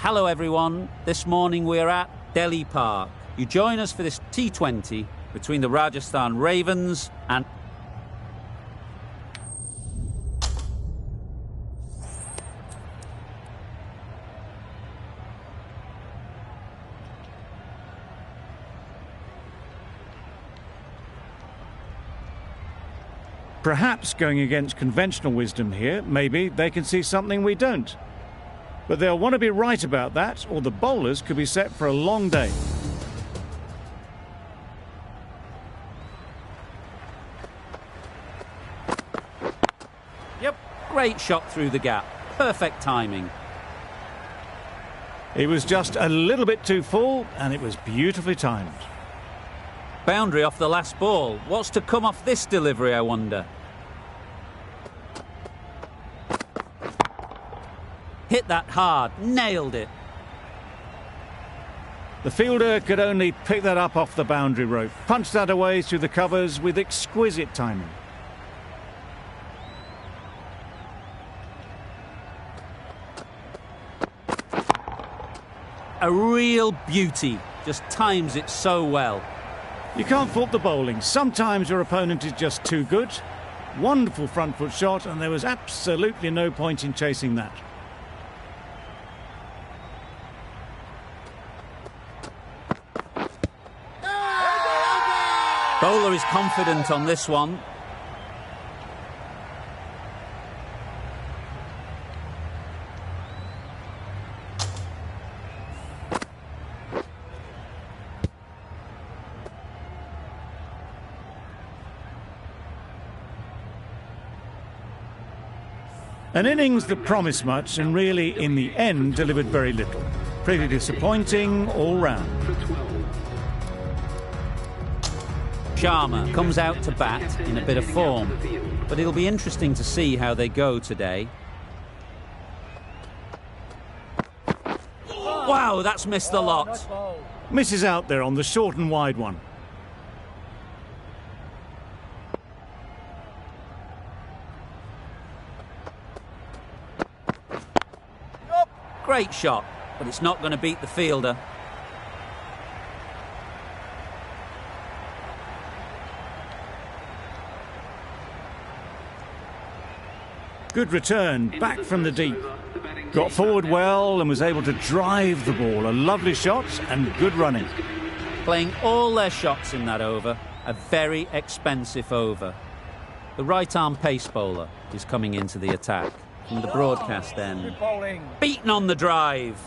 Hello everyone, this morning we're at Delhi Park. You join us for this T20 between the Rajasthan Ravens and... Perhaps going against conventional wisdom here, maybe they can see something we don't. But they'll want to be right about that, or the bowlers could be set for a long day. Yep, great shot through the gap. Perfect timing. It was just a little bit too full, and it was beautifully timed. Boundary off the last ball. What's to come off this delivery, I wonder? Hit that hard. Nailed it. The fielder could only pick that up off the boundary rope. Punched that away through the covers with exquisite timing. A real beauty. Just times it so well. You can't fault the bowling. Sometimes your opponent is just too good. Wonderful front foot shot, and there was absolutely no point in chasing that. Bowler is confident on this one. An innings that promised much and really, in the end, delivered very little. Pretty disappointing all round. Sharma comes out to bat in a bit of form, but it'll be interesting to see how they go today. Wow, that's missed the lot. Misses out there on the short and wide one. Great shot, but it's not going to beat the fielder. Good return, back from the deep. Got forward well and was able to drive the ball. A lovely shot and good running. Playing all their shots in that over. A very expensive over. The right-arm pace bowler is coming into the attack. From the broadcast end. Beaten on the drive.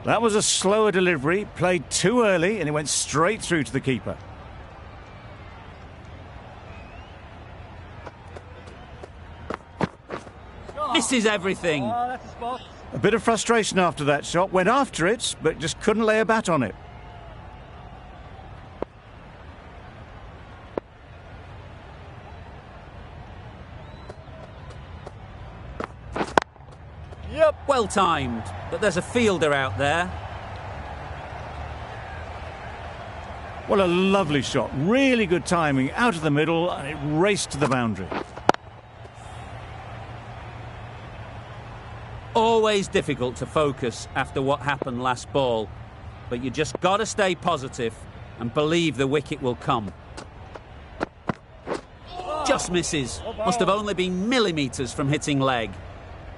That was a slower delivery, played too early, and it went straight through to the keeper. Misses everything. A bit of frustration after that shot. Went after it, but just couldn't lay a bat on it. Yep. Well timed, but there's a fielder out there. Well, a lovely shot. Really good timing. Out of the middle, and it raced to the boundary. Always difficult to focus after what happened last ball, but you just got to stay positive and believe the wicket will come. Just misses. Must have only been millimetres from hitting leg.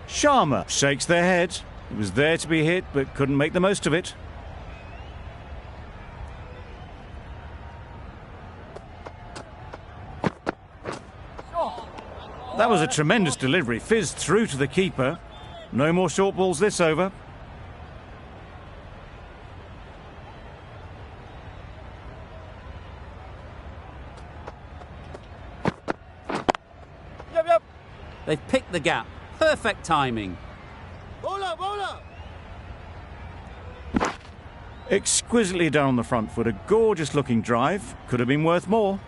Sharma shakes their head. It was there to be hit, but couldn't make the most of it. That was a tremendous delivery. Fizzed through to the keeper. No more short balls this over. Yep. They've picked the gap. Perfect timing. Bowler, bowler. Exquisitely done on the front foot. A gorgeous looking drive. Could have been worth more.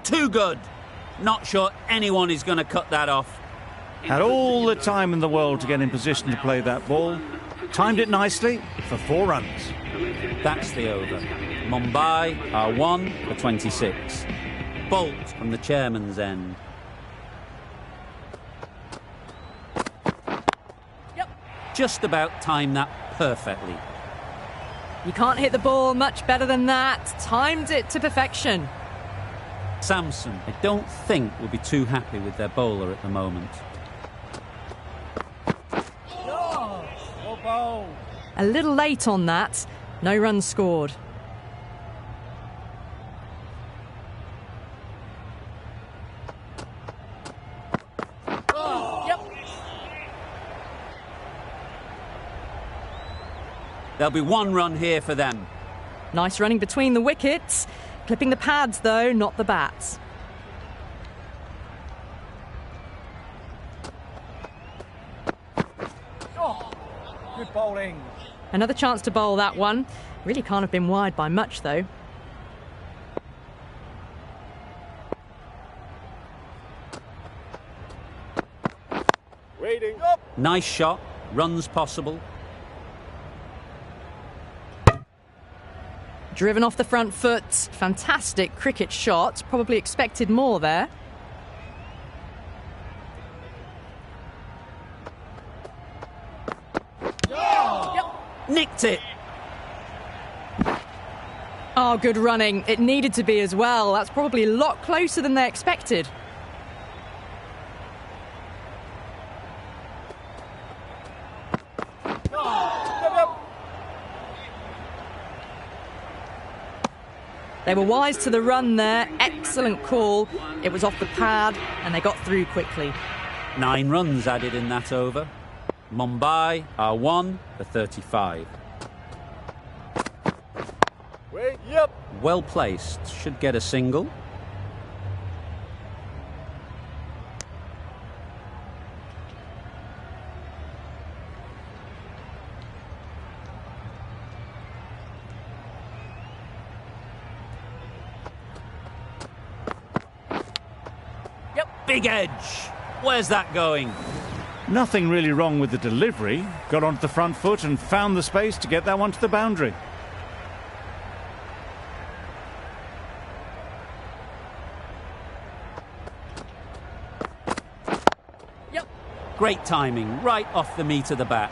Too good. Not sure anyone is going to cut that off. Had all the time in the world to get in position to play that ball. Timed it nicely for 4 runs. That's the over. Mumbai are 1 for 26. Bolt from the chairman's end. Yep. Just about timed that perfectly. You can't hit the ball much better than that. Timed it to perfection. Samson, I don't think, will be too happy with their bowler at the moment. A little late on that. No runs scored. There'll be 1 run here for them. Nice running between the wickets. Clipping the pads, though, not the bats. Good bowling. Another chance to bowl that one. Really can't have been wide by much, though. Waiting. Up. Nice shot. Runs possible. Driven off the front foot. Fantastic cricket shot. Probably expected more there. Nicked it. Oh, good running. It needed to be as well. That's probably a lot closer than they expected. They were wise to the run there. Excellent call. It was off the pad and they got through quickly. 9 runs added in that over. Mumbai are 1 for 35. Wait. Yep. Well placed. Should get a single. Big edge. Where's that going? Nothing really wrong with the delivery. Got onto the front foot and found the space to get that one to the boundary. Great timing, right off the meat of the bat.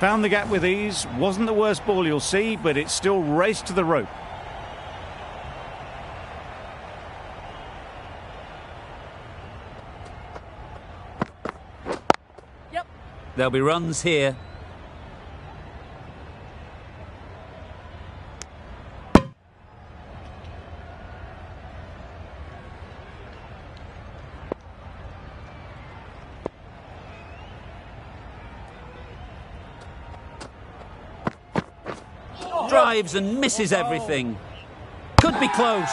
Found the gap with ease. Wasn't the worst ball you'll see, but it still raced to the rope. There'll be runs here. Drives and misses everything. Could be close.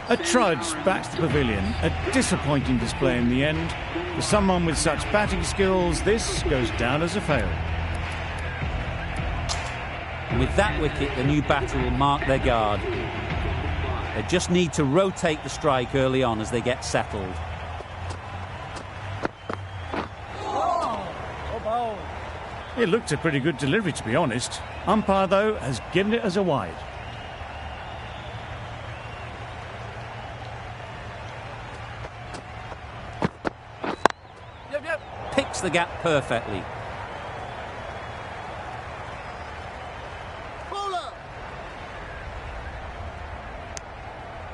A trudge back to the pavilion. A disappointing display in the end. For someone with such batting skills, this goes down as a fail. And with that wicket, the new batter will mark their guard. They just need to rotate the strike early on as they get settled. It looked a pretty good delivery, to be honest. Umpire, though, has given it as a wide. Picks the gap perfectly.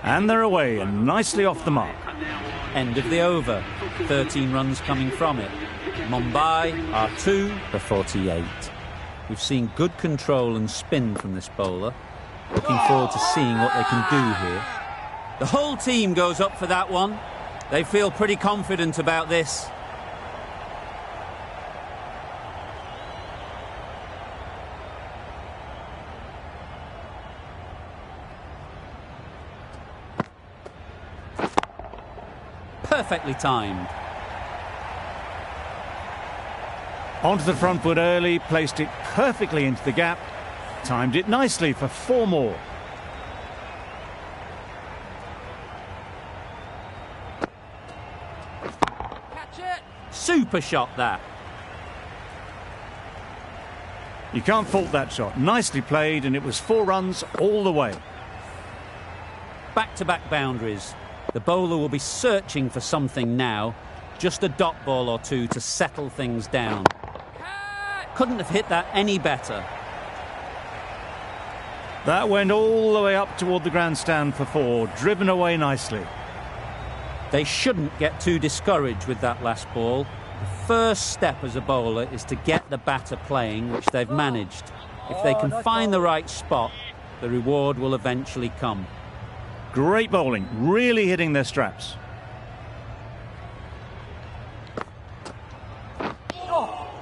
And they're away and nicely off the mark. End of the over. 13 runs coming from it. Mumbai are 2 for 48. We've seen good control and spin from this bowler. Looking forward to seeing what they can do here. The whole team goes up for that one. They feel pretty confident about this. Perfectly timed. Onto the front foot early, placed it perfectly into the gap, timed it nicely for 4 more. super shot, that. You can't fault that shot. Nicely played, and it was 4 runs all the way. Back-to-back boundaries. The bowler will be searching for something now. Just a dot ball or two to settle things down. Couldn't have hit that any better. That went all the way up toward the grandstand for 4, driven away nicely. They shouldn't get too discouraged with that last ball. The first step as a bowler is to get the batter playing, which they've managed. If they can find the right spot, the reward will eventually come. Great bowling, really hitting their straps.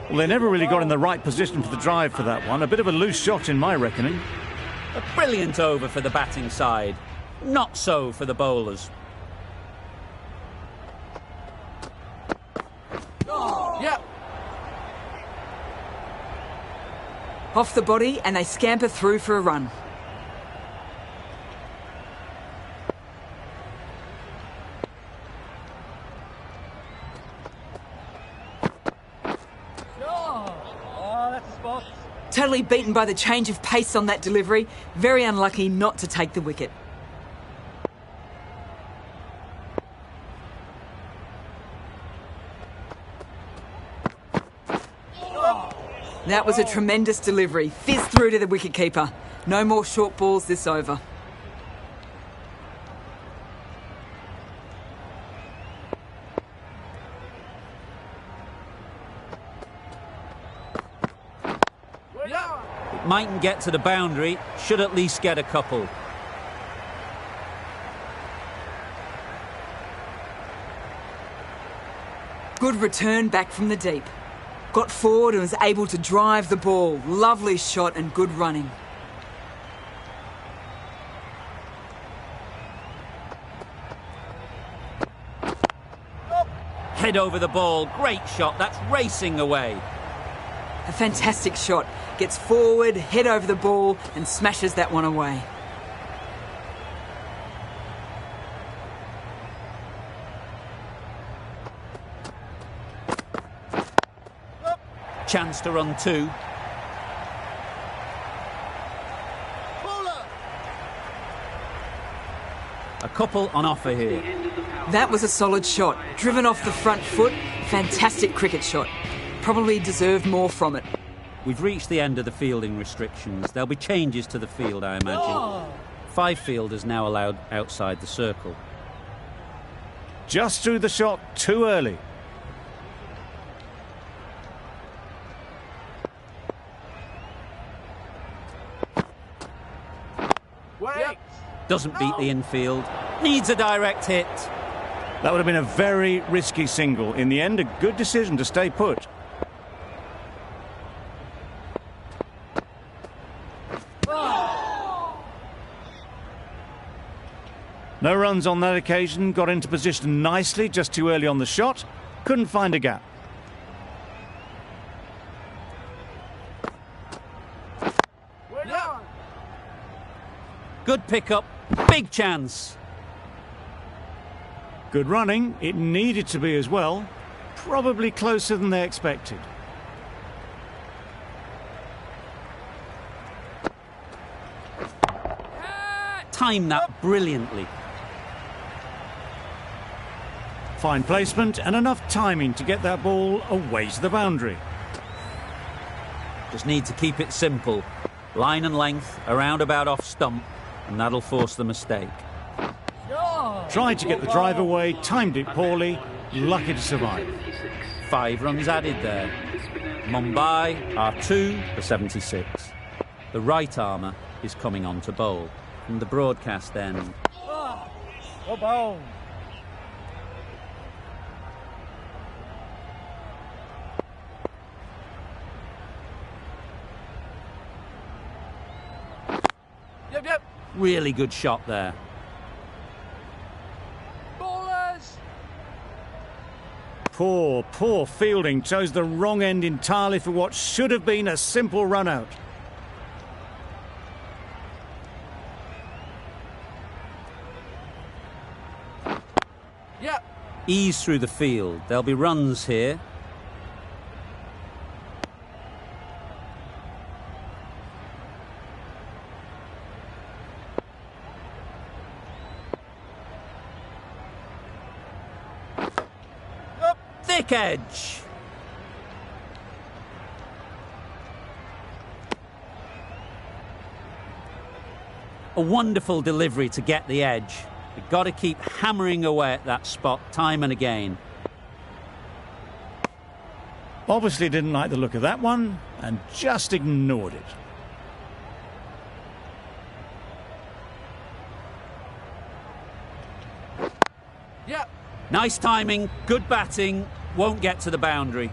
Well, they never really got in the right position for the drive for that one. A bit of a loose shot in my reckoning. A brilliant over for the batting side. Not so for the bowlers. Yep. Off the body and they scamper through for a run. Oh, that's a spot. Totally beaten by the change of pace on that delivery. Very unlucky not to take the wicket. That was a tremendous delivery. Fizzed through to the wicketkeeper. No more short balls this over. It mightn't get to the boundary, should at least get a couple. Good return back from the deep. Got forward and was able to drive the ball. Lovely shot and good running. Head over the ball, great shot, that's racing away. A fantastic shot. Gets forward, head over the ball and smashes that one away. Chance to run 2. A couple on offer here. That was a solid shot. Driven off the front foot. Fantastic cricket shot. Probably deserved more from it. We've reached the end of the fielding restrictions. There'll be changes to the field, I imagine. 5 fielders now allowed outside the circle. Just threw the shot too early. Wait. Doesn't beat the infield. Needs a direct hit. That would have been a very risky single. In the end, a good decision to stay put. No runs on that occasion. Got into position nicely, just too early on the shot. Couldn't find a gap. Good pickup. Big chance. Good running. It needed to be as well. Probably closer than they expected. Timed that brilliantly. Fine placement and enough timing to get that ball away to the boundary. Just need to keep it simple. Line and length, around about off stump, and that'll force the mistake. Tried to get the drive away, timed it poorly, lucky to survive. 5 runs added there. Mumbai are 2 for 76. The right armour is coming on to bowl. From the broadcast end. Go bowl. Yep. Really good shot there. Ballers. Poor fielding. Chose the wrong end entirely for what should have been a simple run out. Yep. Ease through the field. There'll be runs here. Thick edge. A wonderful delivery to get the edge. You've got to keep hammering away at that spot time and again. Obviously didn't like the look of that one and just ignored it. Yep. Nice timing, good batting, won't get to the boundary.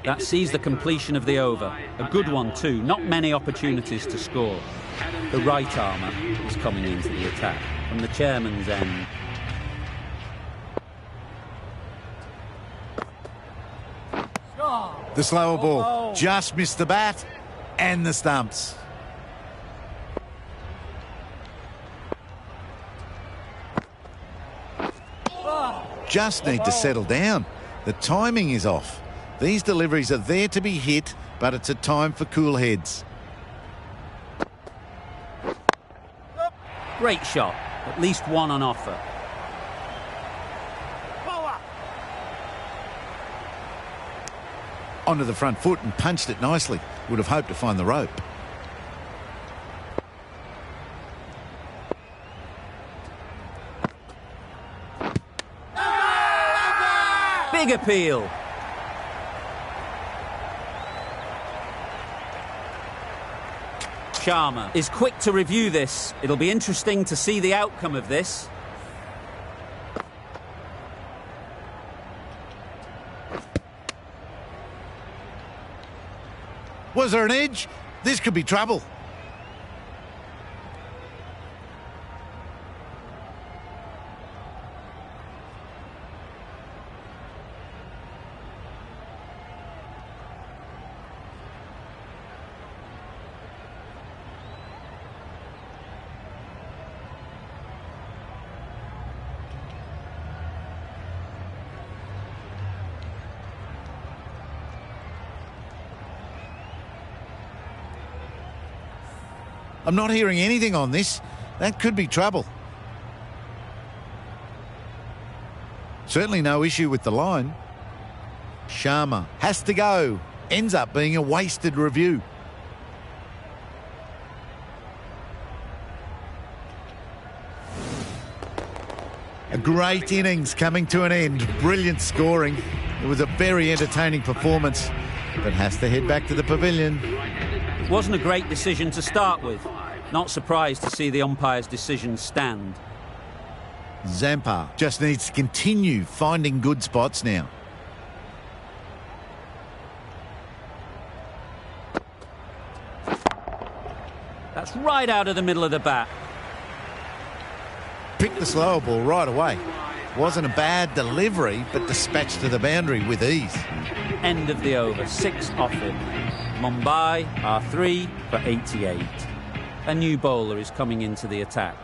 That sees the completion of the over. A good one too, not many opportunities to score. The right armour is coming into the attack from the chairman's end. The slower ball just missed the bat and the stumps. Just need to settle down. The timing is off. These deliveries are there to be hit, but it's a time for cool heads. Great shot, at least one on offer. Onto the front foot and punched it nicely. Would have hoped to find the rope. Big appeal. Sharma is quick to review this. It'll be interesting to see the outcome of this. Was there an edge? This could be trouble. I'm not hearing anything on this. That could be trouble. Certainly no issue with the line. Sharma has to go. Ends up being a wasted review. A great innings coming to an end. Brilliant scoring. It was a very entertaining performance, but has to head back to the pavilion. It wasn't a great decision to start with. Not surprised to see the umpire's decision stand. Zampa just needs to continue finding good spots now. That's right out of the middle of the bat. Picked the slower ball right away. Wasn't a bad delivery, but dispatched to the boundary with ease. End of the over, 6 offered. Mumbai are 3 for 88. A new bowler is coming into the attack.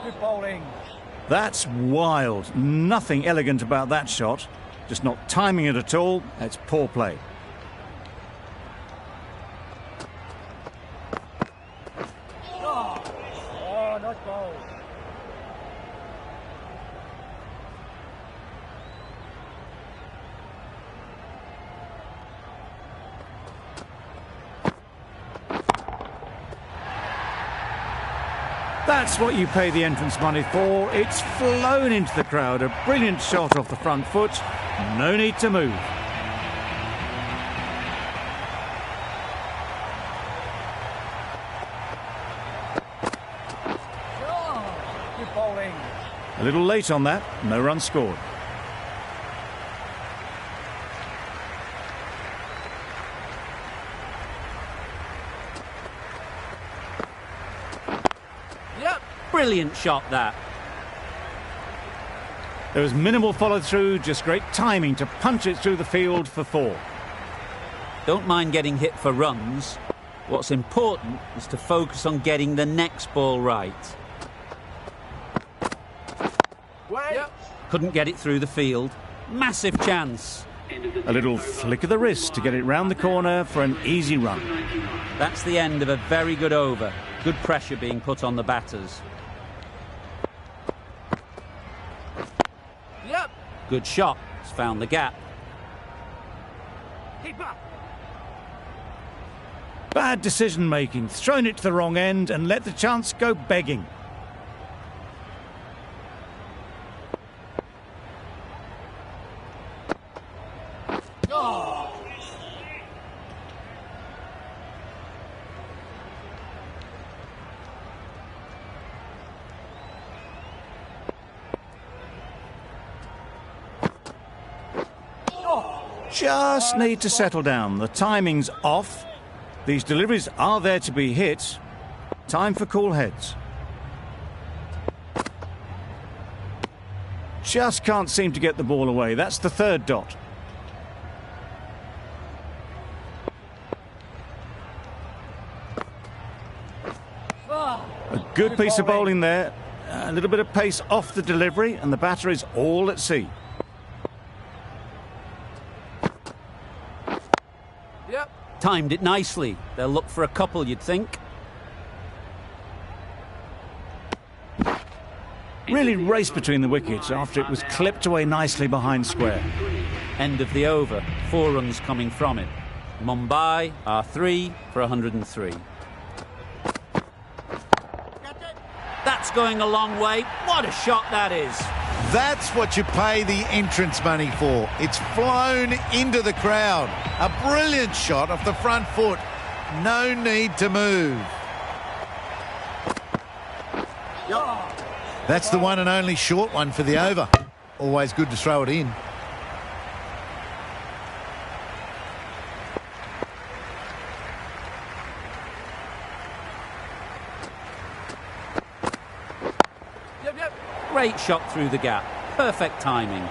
Good bowling. That's wild. Nothing elegant about that shot. Just not timing it at all. That's poor play. Oh, nice bowl. That's what you pay the entrance money for. It's flown into the crowd. A brilliant shot off the front foot. No need to move. Good bowling. A little late on that. No run scored. Yep. Brilliant shot, that. There was minimal follow-through, just great timing to punch it through the field for 4. Don't mind getting hit for runs. What's important is to focus on getting the next ball right. Yep. Couldn't get it through the field. Massive chance. A little flick of the wrist to get it round the corner for an easy run. That's the end of a very good over. Good pressure being put on the batters. Yep. Good shot. It's found the gap. Keep up. Bad decision-making. Thrown it to the wrong end and let the chance go begging. Just need to settle down. The timing's off. These deliveries are there to be hit. Time for cool heads. Just can't seem to get the ball away. That's the third dot. A good piece of bowling there. A little bit of pace off the delivery, and the batter is all at sea. Yep. Timed it nicely. They'll look for a couple, you'd think. Really raced between the wickets after it was clipped away nicely behind square. End of the over. 4 runs coming from it. Mumbai are 3 for 103. That's going a long way. What a shot that is. That's what you pay the entrance money for. It's flown into the crowd. A brilliant shot off the front foot. No need to move. That's the one and only short one for the over. Always good to throw it in. Great shot through the gap. Perfect timing.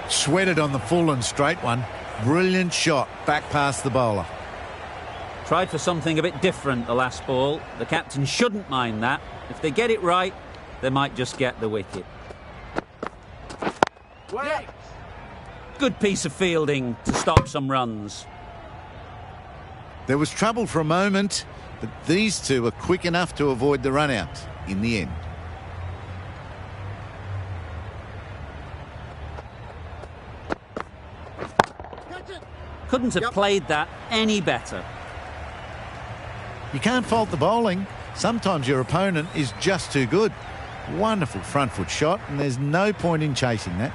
Sweated on the full and straight one. Brilliant shot back past the bowler. Tried for something a bit different the last ball. The captain shouldn't mind that. If they get it right, they might just get the wicket. Wait. Good piece of fielding to stop some runs. There was trouble for a moment, but these two were quick enough to avoid the run-out in the end. Couldn't have played that any better. You can't fault the bowling. Sometimes your opponent is just too good. Wonderful front foot shot, and there's no point in chasing that.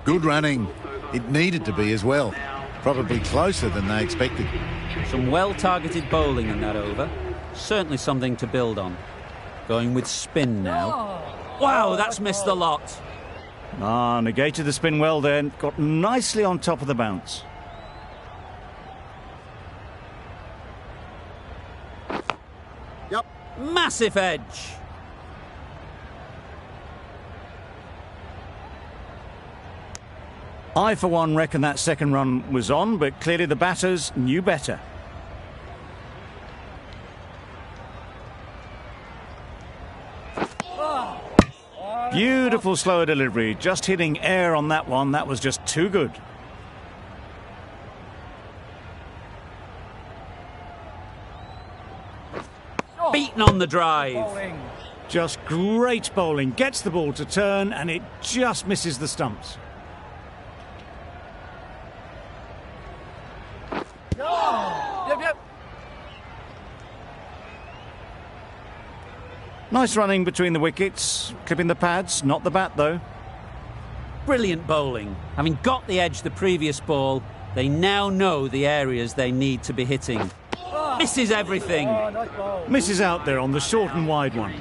Good running. It needed to be as well. Probably closer than they expected. Some well-targeted bowling in that over. Certainly something to build on. Going with spin now. Wow, that's missed the lot. Negated the spin well then. Got nicely on top of the bounce. Massive edge. I, for one, reckon that second run was on, but clearly the batters knew better. Beautiful slower delivery, just hitting air on that one. That was just too good. Beaten on the drive. Bowling. Just great bowling. Gets the ball to turn and it just misses the stumps. Yep. Nice running between the wickets, clipping the pads, not the bat though. Brilliant bowling. Having got the edge the previous ball, they now know the areas they need to be hitting. Misses everything. Nice ball. Misses out there on the short and wide one.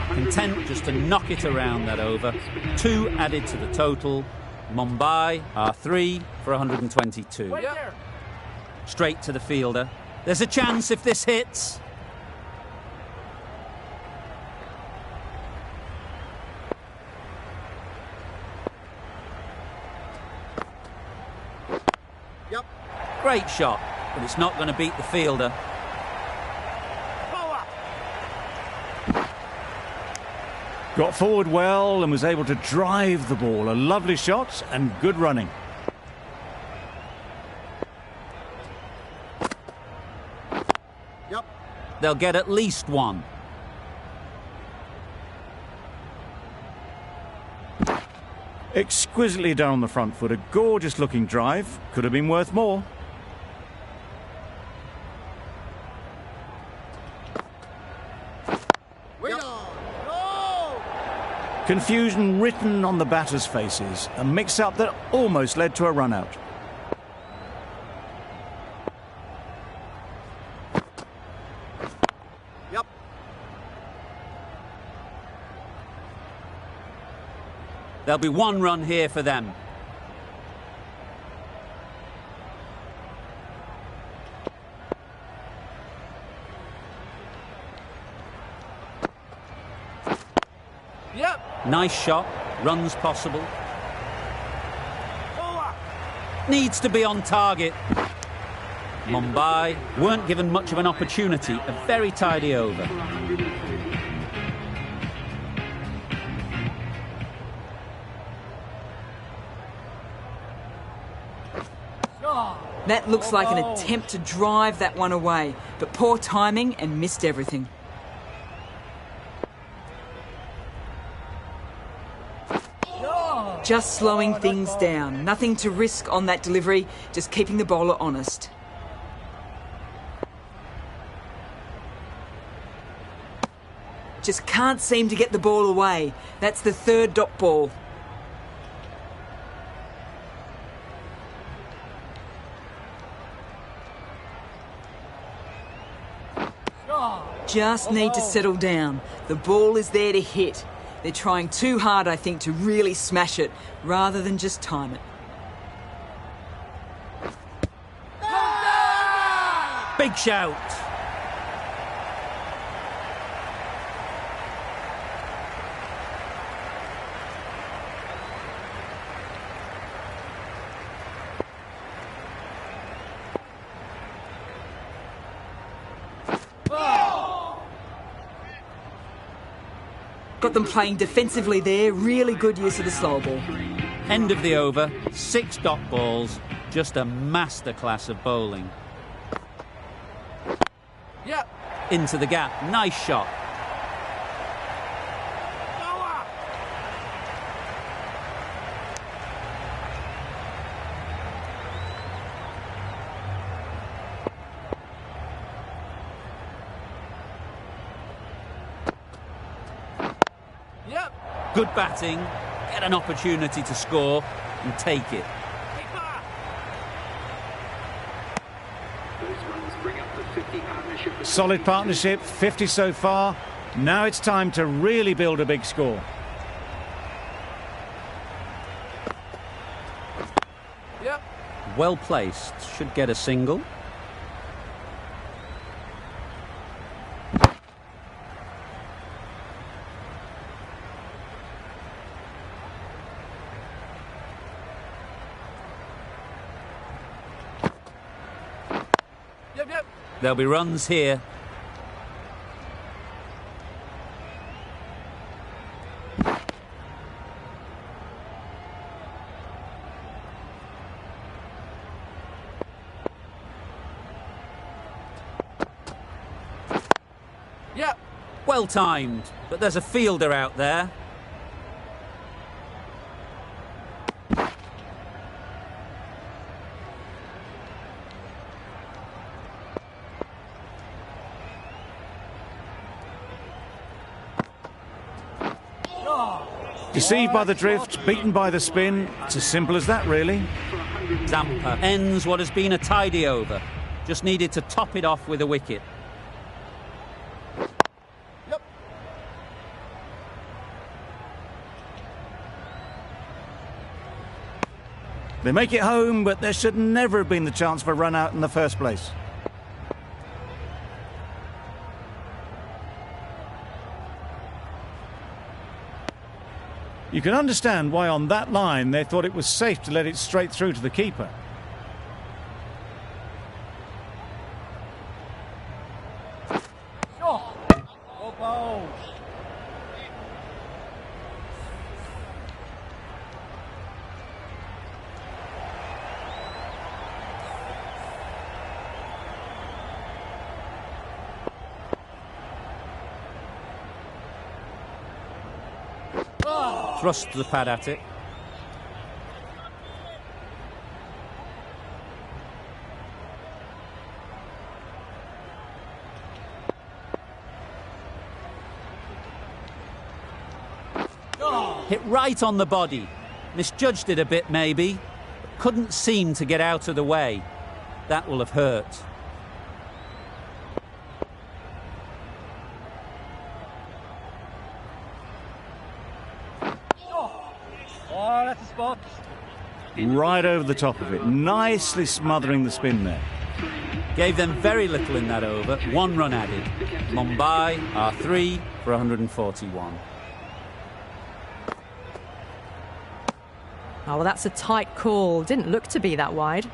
Content just to knock it around that over. 2 added to the total. Mumbai are 3 for 122. Wait there. Straight to the fielder. There's a chance if this hits. Great shot, but it's not going to beat the fielder. Got forward well and was able to drive the ball. A lovely shot and good running. Yep. They'll get at least one. Exquisitely done on the front foot. A gorgeous looking drive. Could have been worth more. Confusion written on the batters' faces. A mix-up that almost led to a run-out. Yep. There'll be one run here for them. Yep. Nice shot. Runs possible. Needs to be on target. Mumbai weren't given much of an opportunity. A very tidy over. That looks like an attempt to drive that one away, but poor timing and missed everything. Just slowing things down. Nothing to risk on that delivery, just keeping the bowler honest. Just can't seem to get the ball away. That's the third dot ball. Just need to settle down. The ball is there to hit. They're trying too hard, I think, to really smash it, rather than just time it. Big shout. Got them playing defensively there. Really good use of the slow ball. End of the over. 6 dot balls. Just a masterclass of bowling. Yep. Into the gap. Nice shot. Yep. Good batting. Get an opportunity to score and take it. Solid partnership, 50 so far. Now it's time to really build a big score. Yep. Well placed. Should get a single. Yep. Yep. There'll be runs here. Yep. Well timed, but there's a fielder out there. Deceived by the drift, beaten by the spin. It's as simple as that, really. Zampa ends what has been a tidy over. Just needed to top it off with a wicket. Yep. They make it home, but there should never have been the chance for a run out in the first place. You can understand why on that line they thought it was safe to let it straight through to the keeper. thrust the pad at it. Hit right on the body. Misjudged it a bit, maybe. Couldn't seem to get out of the way. That will have hurt. Oh, that's a spot. Right over the top of it, nicely smothering the spin there. Gave them very little in that over. 1 run added. Mumbai are 3 for 141. Oh, well, that's a tight call. Didn't look to be that wide.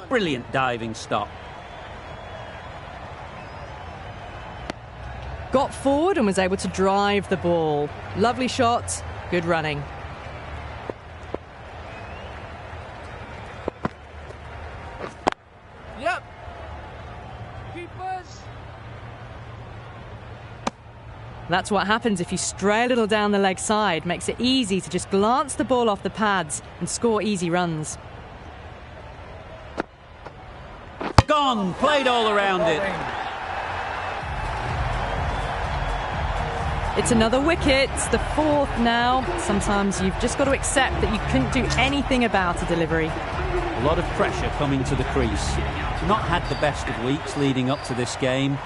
Brilliant diving stop. Got forward and was able to drive the ball. Lovely shot, good running. Yep. Keepers. That's what happens if you stray a little down the leg side. Makes it easy to just glance the ball off the pads and score easy runs. Gone, played all around it. It's another wicket, it's the 4th now. Sometimes you've just got to accept that you couldn't do anything about a delivery. A lot of pressure coming to the crease. Not had the best of weeks leading up to this game,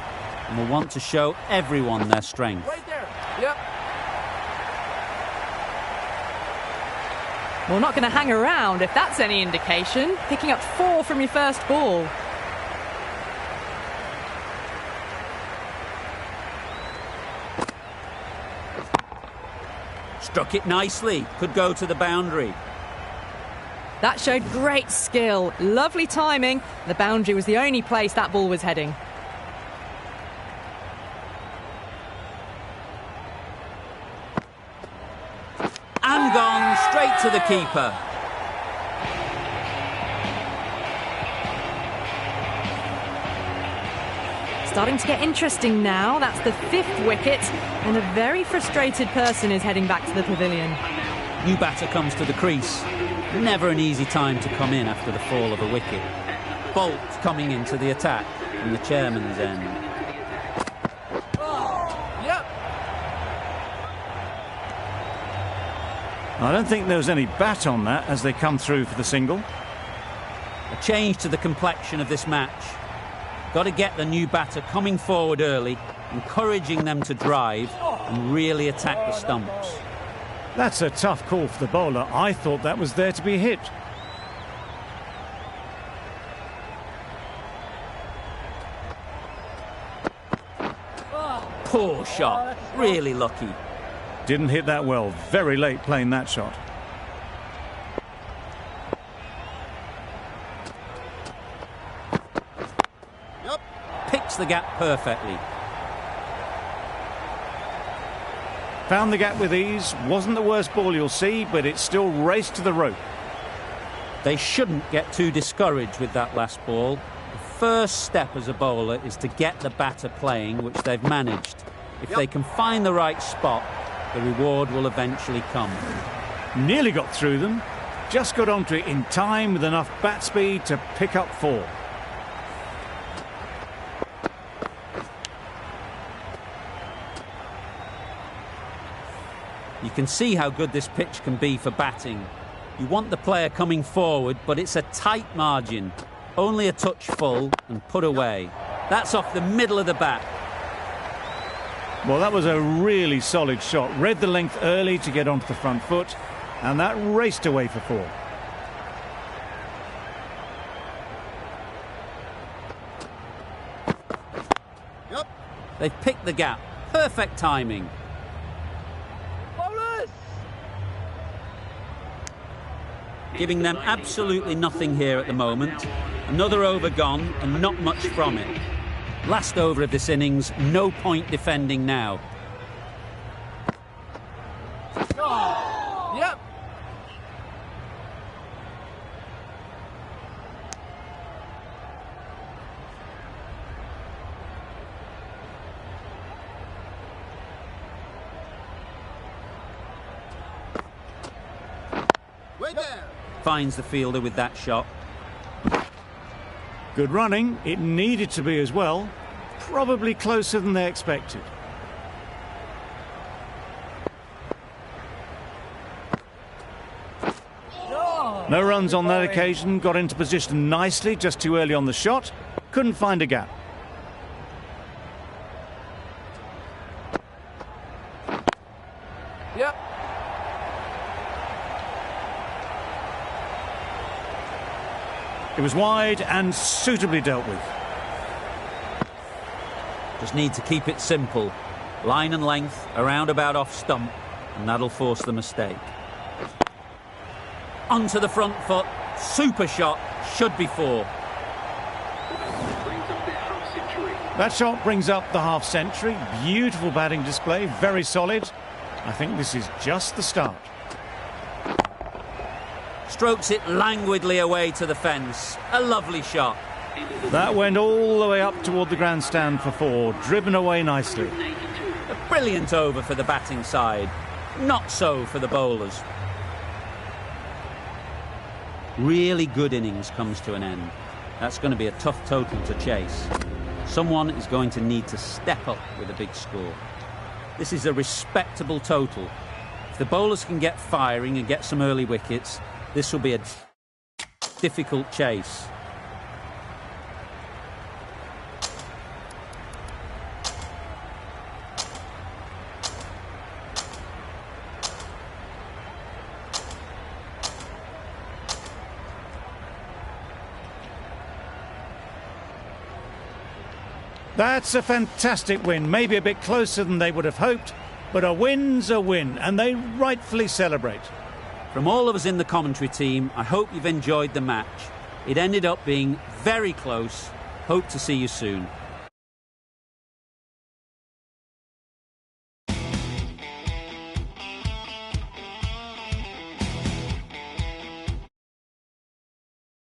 and will want to show everyone their strength. Right there. Yep. Well, not going to hang around if that's any indication. Picking up 4 from your first ball. Struck it nicely, could go to the boundary. That showed great skill, lovely timing. The boundary was the only place that ball was heading. And gone, straight to the keeper. Starting to get interesting now. That's the 5th wicket, and a very frustrated person is heading back to the pavilion. New batter comes to the crease. Never an easy time to come in after the fall of a wicket. Bolt coming into the attack from the chairman's end. Yep. I don't think there was any bat on that as they come through for the single. A change to the complexion of this match. Got to get the new batter coming forward early, encouraging them to drive and really attack the stumps. That's a tough call for the bowler. I thought that was there to be hit. Poor shot, really lucky. Didn't hit that well. Very late playing that shot. Picks the gap perfectly. Found the gap with ease. Wasn't the worst ball you'll see, but it still raced to the rope. They shouldn't get too discouraged with that last ball. The first step as a bowler is to get the batter playing, which they've managed. If they can find the right spot, the reward will eventually come. Nearly got through them. Just got onto it in time with enough bat speed to pick up 4. You can see how good this pitch can be for batting. You want the player coming forward, but it's a tight margin. Only a touch full and put away. That's off the middle of the bat. Well, that was a really solid shot. Read the length early to get onto the front foot, and that raced away for 4. Yep. They've picked the gap. Perfect timing. Bowlers. Giving them absolutely nothing here at the moment. Another over gone and not much from it. Last over of this innings, no point defending now. Yep. Finds the fielder with that shot. Good running. It needed to be as well. Probably closer than they expected. No runs on that occasion. Got into position nicely, just too early on the shot. Couldn't find a gap. Yep. It was wide and suitably dealt with. Just need to keep it simple. Line and length, around about off stump, and that'll force the mistake. Onto the front foot. Super shot. Should be 4. That shot brings up the half century. Beautiful batting display. Very solid. I think this is just the start. Strokes it languidly away to the fence. A lovely shot. That went all the way up toward the grandstand for 4. Driven away nicely. A brilliant over for the batting side. Not so for the bowlers. Really good innings comes to an end. That's going to be a tough total to chase. Someone is going to need to step up with a big score. This is a respectable total. If the bowlers can get firing and get some early wickets, this will be a difficult chase. That's a fantastic win. Maybe a bit closer than they would have hoped, but a win's a win, and they rightfully celebrate. From all of us in the commentary team, I hope you've enjoyed the match. It ended up being very close. Hope to see you soon.